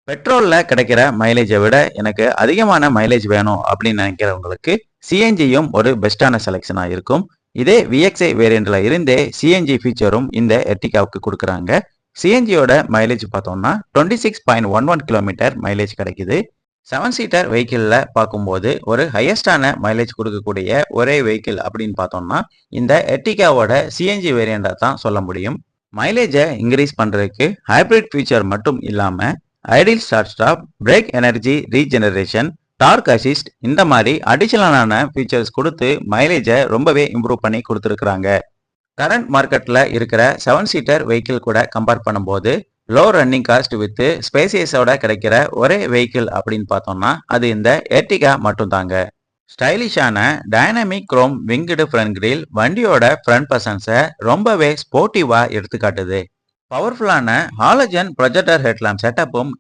பெட்ரோல்ல கிடைக்கிற மைலேஜை விட எனக்கு அதிகமான மைலேஜ் வேணும் அப்படின்னு நினைக்கிறவங்களுக்கு சிஎன்ஜியும் ஒரு பெஸ்டான செலெக்ஷனா இருக்கும். இதே விஎக்ஸ்ஐ வேரியண்ட்ல இருந்தே சிஎன்ஜி ஃபீச்சரும் இந்த எர்டிகாவுக்கு கொடுக்குறாங்க. சிஎன்ஜியோட மைலேஜ் பார்த்தோம்னா 26.11 கிலோமீட்டர் மைலேஜ் கிடைக்குது. 7 சீட்டர் வெஹிக்கிள்ல பார்க்கும்போது ஒரு ஹையஸ்டான மைலேஜ் கொடுக்கக்கூடிய ஒரே வெஹிக்கிள் அப்படின்னு பார்த்தோம்னா இந்த எர்டிகாவோட சிஎன்ஜி வேரியண்டா தான் சொல்ல முடியும். மைலேஜை இன்க்ரீஸ் பண்றதுக்கு ஹைபிரிட் ஃபீச்சர் மட்டும் இல்லாம idle start stop, brake energy regeneration, torque assist இந்த மாதிரி அடிஷனலான ஃபீச்சர்ஸ் கொடுத்து மைலேஜை ரொம்பவே இம்ப்ரூவ் பண்ணி கொடுத்துருக்குறாங்க. கரண்ட் மார்க்கெட்ல இருக்கிற 7 சீட்டர் வெஹிக்கிள் கூட கம்பேர் பண்ணும்போது லோ ரன்னிங் காஸ்ட் வித் ஸ்பேசியஸோட கிடைக்கிற ஒரே வெஹிக்கிள் அப்படின்னு பார்த்தோம்னா அது இந்த எர்டிகா மட்டும் தாங்க. ஸ்டைலிஷான dynamic chrome winged front grille வண்டியோட ஃப்ரண்ட் பர்சன்ஸை ரொம்பவே ஸ்போர்ட்டிவா எடுத்து காட்டுது. பவர்ஃபுல்லான ஹாலஜன் ப்ரொஜெக்டர் ஹெட்லாம்ப் செட்டப்பும்